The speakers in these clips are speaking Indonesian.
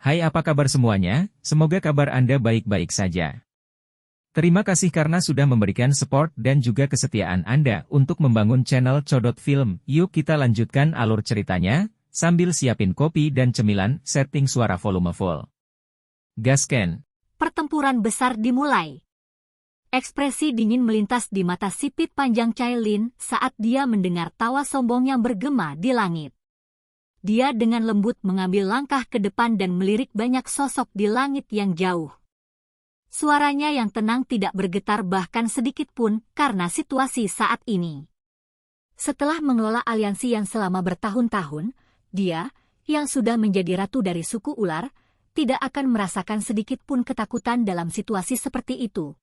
Hai, apa kabar semuanya? Semoga kabar Anda baik-baik saja. Terima kasih karena sudah memberikan support dan juga kesetiaan Anda untuk membangun channel Codot Film. Yuk kita lanjutkan alur ceritanya, sambil siapin kopi dan cemilan, setting suara volume full. Gasken. Pertempuran besar dimulai. Ekspresi dingin melintas di mata sipit panjang Cailin saat dia mendengar tawa sombong yang bergema di langit. Dia dengan lembut mengambil langkah ke depan dan melirik banyak sosok di langit yang jauh. Suaranya yang tenang tidak bergetar bahkan sedikit pun karena situasi saat ini. Setelah mengelola aliansi yang selama bertahun-tahun, dia, yang sudah menjadi ratu dari suku ular, tidak akan merasakan sedikit pun ketakutan dalam situasi seperti itu.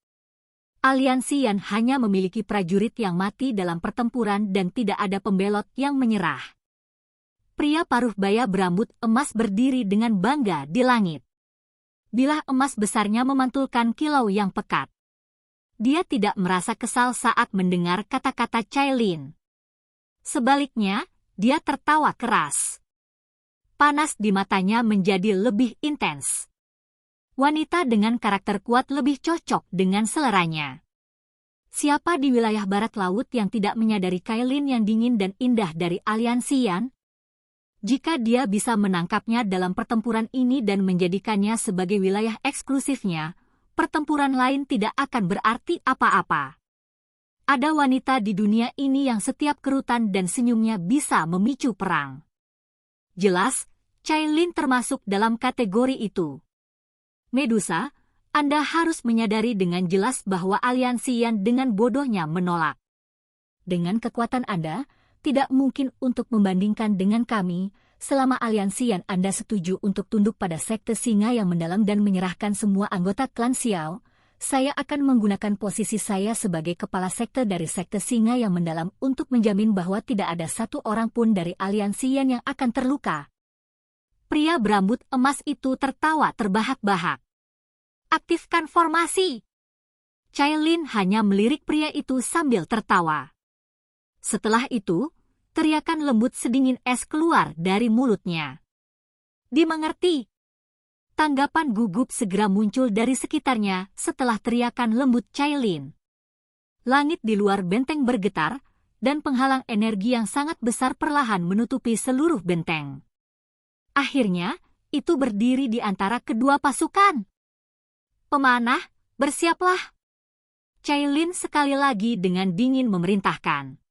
Aliansi yang hanya memiliki prajurit yang mati dalam pertempuran dan tidak ada pembelot yang menyerah. Pria paruh baya berambut emas berdiri dengan bangga di langit. Bilah emas besarnya memantulkan kilau yang pekat. Dia tidak merasa kesal saat mendengar kata-kata Cailin. Sebaliknya, dia tertawa keras. Panas di matanya menjadi lebih intens. Wanita dengan karakter kuat lebih cocok dengan seleranya. Siapa di wilayah barat laut yang tidak menyadari Cailin yang dingin dan indah dari aliansi Yan? Jika dia bisa menangkapnya dalam pertempuran ini dan menjadikannya sebagai wilayah eksklusifnya, pertempuran lain tidak akan berarti apa-apa. Ada wanita di dunia ini yang setiap kerutan dan senyumnya bisa memicu perang. Jelas, Cailin termasuk dalam kategori itu. Medusa, Anda harus menyadari dengan jelas bahwa aliansi Yan dengan bodohnya menolak. Dengan kekuatan Anda, tidak mungkin untuk membandingkan dengan kami, selama aliansi yang Anda setuju untuk tunduk pada sekte singa yang mendalam dan menyerahkan semua anggota klan Xiao, saya akan menggunakan posisi saya sebagai kepala sekte dari sekte singa yang mendalam untuk menjamin bahwa tidak ada satu orang pun dari aliansi yang akan terluka. Pria berambut emas itu tertawa terbahak-bahak. Aktifkan formasi. Cailin hanya melirik pria itu sambil tertawa. Setelah itu, teriakan lembut sedingin es keluar dari mulutnya. Dimengerti. Tanggapan gugup segera muncul dari sekitarnya setelah teriakan lembut Cailin. Langit di luar benteng bergetar, dan penghalang energi yang sangat besar perlahan menutupi seluruh benteng. Akhirnya, itu berdiri di antara kedua pasukan. Pemanah, bersiaplah. Cailin sekali lagi dengan dingin memerintahkan.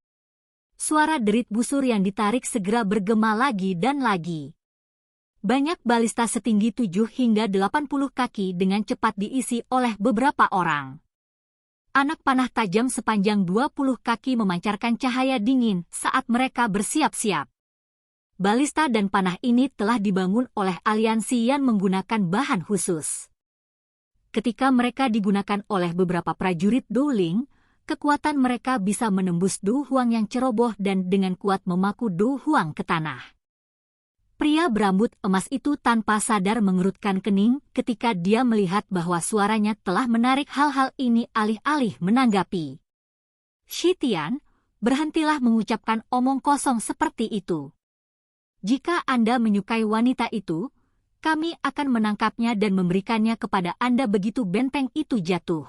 Suara derit busur yang ditarik segera bergema lagi dan lagi. Banyak balista setinggi 7 hingga 80 kaki dengan cepat diisi oleh beberapa orang. Anak panah tajam sepanjang 20 kaki memancarkan cahaya dingin saat mereka bersiap-siap. Balista dan panah ini telah dibangun oleh aliansi yang menggunakan bahan khusus. Ketika mereka digunakan oleh beberapa prajurit Douling, kekuatan mereka bisa menembus Du Huang yang ceroboh dan dengan kuat memaku Du Huang ke tanah. Pria berambut emas itu tanpa sadar mengerutkan kening ketika dia melihat bahwa suaranya telah menarik hal-hal ini alih-alih menanggapi. Shitian, berhentilah mengucapkan omong kosong seperti itu. Jika Anda menyukai wanita itu, kami akan menangkapnya dan memberikannya kepada Anda begitu benteng itu jatuh.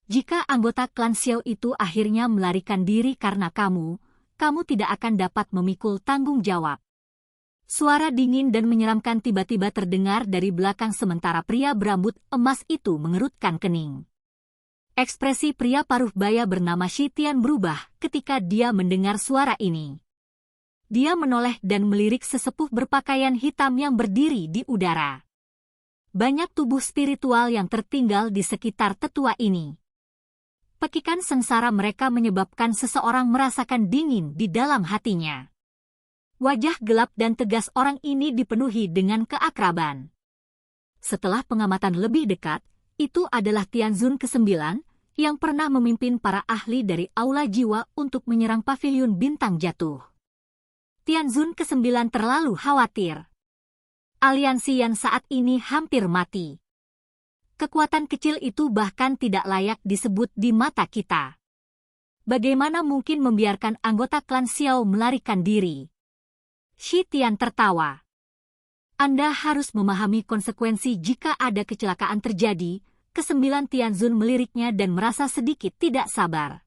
Jika anggota klan Xiao itu akhirnya melarikan diri karena kamu tidak akan dapat memikul tanggung jawab. Suara dingin dan menyeramkan tiba-tiba terdengar dari belakang sementara pria berambut emas itu mengerutkan kening. Ekspresi pria paruh baya bernama Shitian berubah ketika dia mendengar suara ini. Dia menoleh dan melirik sesepuh berpakaian hitam yang berdiri di udara. Banyak tubuh spiritual yang tertinggal di sekitar tetua ini. Pekikan sengsara mereka menyebabkan seseorang merasakan dingin di dalam hatinya. Wajah gelap dan tegas orang ini dipenuhi dengan keakraban. Setelah pengamatan lebih dekat, itu adalah Tianzun ke-9, yang pernah memimpin para ahli dari Aula Jiwa untuk menyerang Paviliun Bintang Jatuh. Tianzun ke-9 terlalu khawatir. Aliansi yang saat ini hampir mati. Kekuatan kecil itu bahkan tidak layak disebut di mata kita. Bagaimana mungkin membiarkan anggota klan Xiao melarikan diri? Shitian tertawa. Anda harus memahami konsekuensi jika ada kecelakaan terjadi, ke-9 Tianzun meliriknya dan merasa sedikit tidak sabar.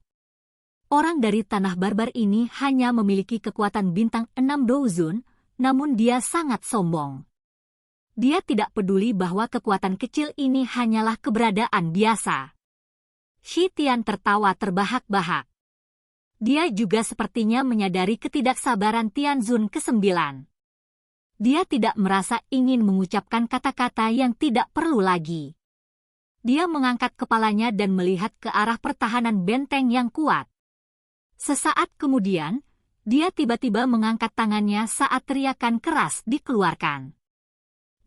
Orang dari tanah barbar ini hanya memiliki kekuatan bintang 6 Douzun, namun dia sangat sombong. Dia tidak peduli bahwa kekuatan kecil ini hanyalah keberadaan biasa. Shi Tian tertawa terbahak-bahak. Dia juga sepertinya menyadari ketidaksabaran Tianzun ke-9. Dia tidak merasa ingin mengucapkan kata-kata yang tidak perlu lagi. Dia mengangkat kepalanya dan melihat ke arah pertahanan benteng yang kuat. Sesaat kemudian, dia tiba-tiba mengangkat tangannya saat teriakan keras dikeluarkan.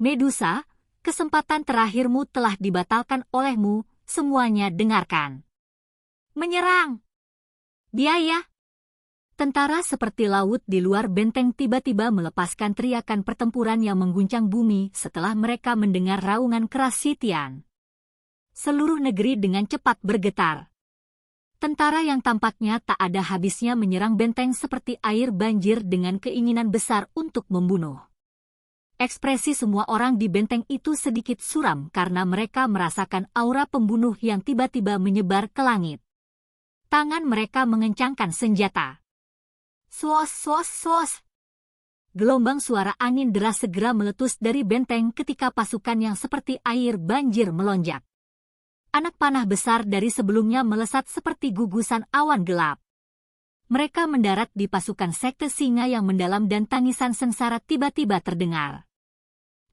Medusa, kesempatan terakhirmu telah dibatalkan olehmu, semuanya dengarkan. Menyerang! Biaya! Tentara seperti laut di luar benteng tiba-tiba melepaskan teriakan pertempuran yang mengguncang bumi setelah mereka mendengar raungan keras Shi Tian. Seluruh negeri dengan cepat bergetar. Tentara yang tampaknya tak ada habisnya menyerang benteng seperti air banjir dengan keinginan besar untuk membunuh. Ekspresi semua orang di benteng itu sedikit suram karena mereka merasakan aura pembunuh yang tiba-tiba menyebar ke langit. Tangan mereka mengencangkan senjata. Sos, sos, sos. Gelombang suara angin deras segera meletus dari benteng ketika pasukan yang seperti air banjir melonjak. Anak panah besar dari sebelumnya melesat seperti gugusan awan gelap. Mereka mendarat di pasukan sekte singa yang mendalam dan tangisan sengsara tiba-tiba terdengar.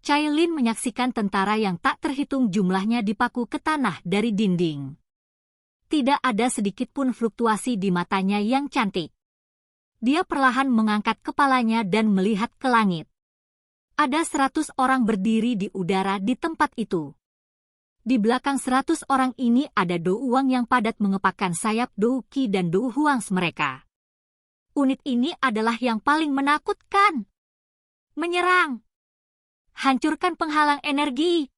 Cai Lin menyaksikan tentara yang tak terhitung jumlahnya dipaku ke tanah dari dinding. Tidak ada sedikit pun fluktuasi di matanya yang cantik. Dia perlahan mengangkat kepalanya dan melihat ke langit. Ada 100 orang berdiri di udara di tempat itu. Di belakang 100 orang ini ada Dou Huang yang padat mengepakkan sayap Dou Qi dan Dou Huangs mereka. Unit ini adalah yang paling menakutkan. Menyerang! Hancurkan penghalang energi!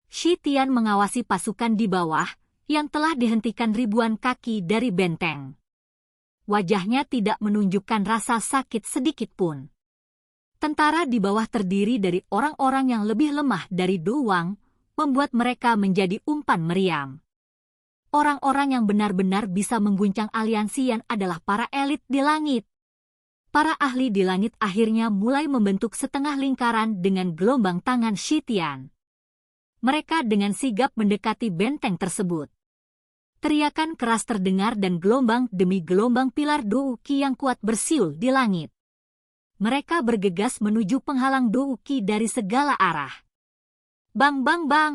Shi Tian mengawasi pasukan di bawah, yang telah dihentikan ribuan kaki dari benteng. Wajahnya tidak menunjukkan rasa sakit sedikit pun. Tentara di bawah terdiri dari orang-orang yang lebih lemah dari Dou Huang, membuat mereka menjadi umpan meriam. Orang-orang yang benar-benar bisa mengguncang aliansian adalah para elit di langit. Para ahli di langit akhirnya mulai membentuk setengah lingkaran dengan gelombang tangan Shi Tian. Mereka dengan sigap mendekati benteng tersebut. Teriakan keras terdengar dan gelombang demi gelombang pilar Dou Qi yang kuat bersiul di langit. Mereka bergegas menuju penghalang Dou Qi dari segala arah. Bang bang bang!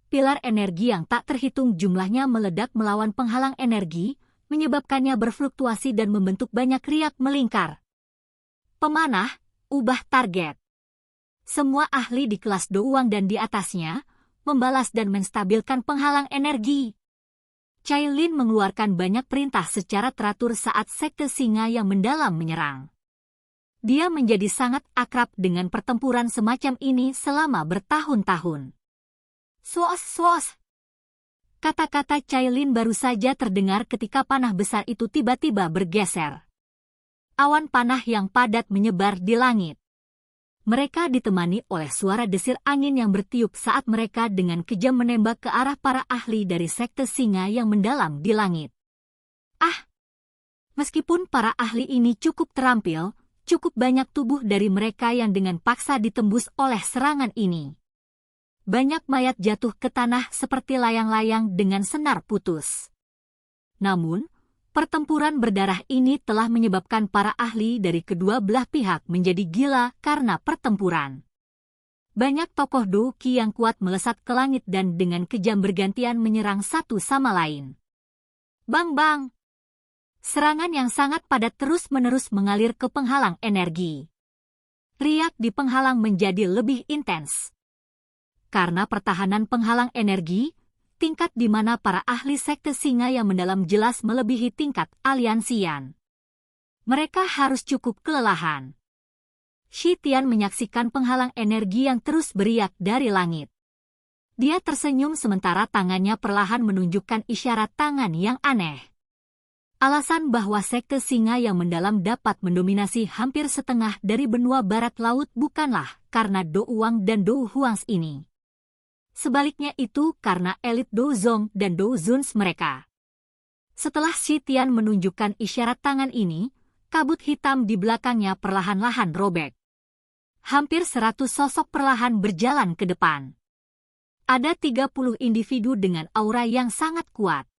Pilar energi yang tak terhitung jumlahnya meledak melawan penghalang energi, menyebabkannya berfluktuasi dan membentuk banyak riak melingkar. Pemanah, ubah target. Semua ahli di kelas Dou Huang dan di atasnya, membalas dan menstabilkan penghalang energi. Cai Lin mengeluarkan banyak perintah secara teratur saat sekte singa yang mendalam menyerang. Dia menjadi sangat akrab dengan pertempuran semacam ini selama bertahun-tahun. Sos. Kata-kata Cai Lin baru saja terdengar ketika panah besar itu tiba-tiba bergeser. Awan panah yang padat menyebar di langit. Mereka ditemani oleh suara desir angin yang bertiup saat mereka dengan kejam menembak ke arah para ahli dari sekte singa yang mendalam di langit. Meskipun para ahli ini cukup terampil, cukup banyak tubuh dari mereka yang dengan paksa ditembus oleh serangan ini. Banyak mayat jatuh ke tanah seperti layang-layang dengan senar putus. Namun, pertempuran berdarah ini telah menyebabkan para ahli dari kedua belah pihak menjadi gila karena pertempuran. Banyak tokoh Dou Qi yang kuat melesat ke langit dan dengan kejam bergantian menyerang satu sama lain. Bang! Serangan yang sangat padat terus-menerus mengalir ke penghalang energi. Riak di penghalang menjadi lebih intens. Karena pertahanan penghalang energi, tingkat di mana para ahli sekte singa yang mendalam jelas melebihi tingkat aliansian. Mereka harus cukup kelelahan. Shi Tian menyaksikan penghalang energi yang terus beriak dari langit. Dia tersenyum sementara tangannya perlahan menunjukkan isyarat tangan yang aneh. Alasan bahwa sekte singa yang mendalam dapat mendominasi hampir setengah dari benua barat laut bukanlah karena Do Wang dan Do Huangs ini. Sebaliknya itu karena elit Do Zong dan Do Zuns mereka. Setelah Xi Tian menunjukkan isyarat tangan ini, kabut hitam di belakangnya perlahan-lahan robek. Hampir 100 sosok perlahan berjalan ke depan. Ada 30 individu dengan aura yang sangat kuat.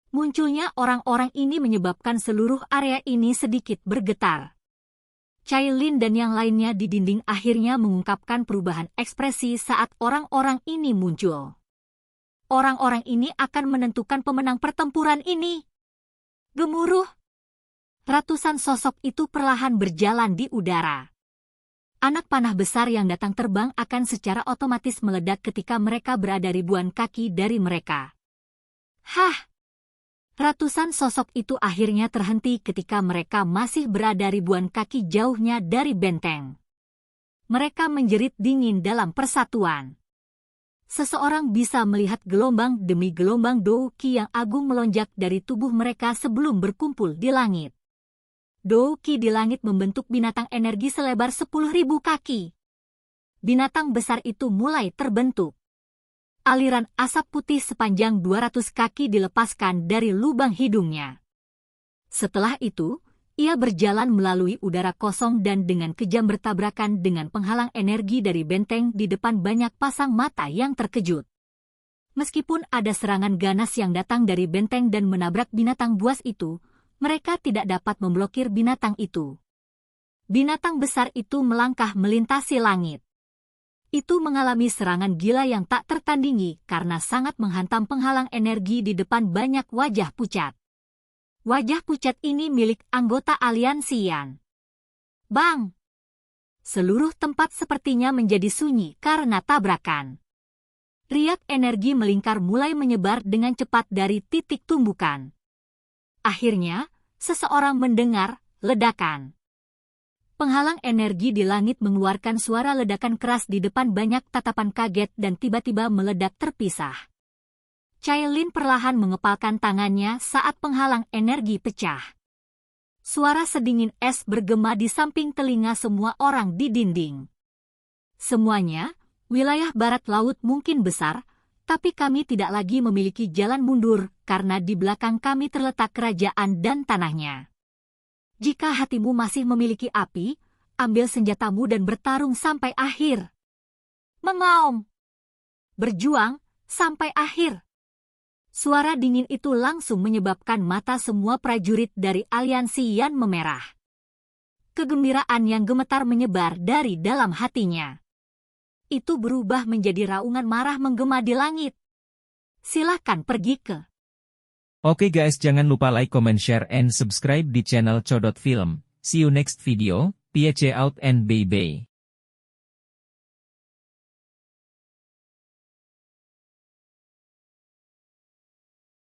Munculnya orang-orang ini menyebabkan seluruh area ini sedikit bergetar. Cai Lin dan yang lainnya di dinding akhirnya mengungkapkan perubahan ekspresi saat orang-orang ini muncul. Orang-orang ini akan menentukan pemenang pertempuran ini. Gemuruh. Ratusan sosok itu perlahan berjalan di udara. Anak panah besar yang datang terbang akan secara otomatis meledak ketika mereka berada ribuan kaki dari mereka. Hah! Ratusan sosok itu akhirnya terhenti ketika mereka masih berada ribuan kaki jauhnya dari benteng. Mereka menjerit dingin dalam persatuan. Seseorang bisa melihat gelombang demi gelombang Do Qi yang agung melonjak dari tubuh mereka sebelum berkumpul di langit. Do Qi di langit membentuk binatang energi selebar 10.000 kaki. Binatang besar itu mulai terbentuk. Aliran asap putih sepanjang 200 kaki dilepaskan dari lubang hidungnya. Setelah itu, ia berjalan melalui udara kosong dan dengan kejam bertabrakan dengan penghalang energi dari benteng di depan banyak pasang mata yang terkejut. Meskipun ada serangan ganas yang datang dari benteng dan menabrak binatang buas itu, mereka tidak dapat memblokir binatang itu. Binatang besar itu melangkah melintasi langit. Itu mengalami serangan gila yang tak tertandingi karena sangat menghantam penghalang energi di depan banyak wajah pucat. Wajah pucat ini milik anggota aliansi Yan. Bang! Seluruh tempat sepertinya menjadi sunyi karena tabrakan. Riak energi melingkar mulai menyebar dengan cepat dari titik tumbukan. Akhirnya, seseorang mendengar ledakan. Penghalang energi di langit mengeluarkan suara ledakan keras di depan banyak tatapan kaget dan tiba-tiba meledak terpisah. Cai Lin perlahan mengepalkan tangannya saat penghalang energi pecah. Suara sedingin es bergema di samping telinga semua orang di dinding. Semuanya, wilayah barat laut mungkin besar, tapi kami tidak lagi memiliki jalan mundur karena di belakang kami terletak kerajaan dan tanahnya. Jika hatimu masih memiliki api, ambil senjatamu dan bertarung sampai akhir. Mengaum. Berjuang sampai akhir. Suara dingin itu langsung menyebabkan mata semua prajurit dari aliansi Yan memerah. Kegembiraan yang gemetar menyebar dari dalam hatinya. Itu berubah menjadi raungan marah menggema di langit. Silakan pergi ke. Oke guys, jangan lupa like, comment, share, and subscribe di channel Codot Film. See you next video, peace out and bye-bye.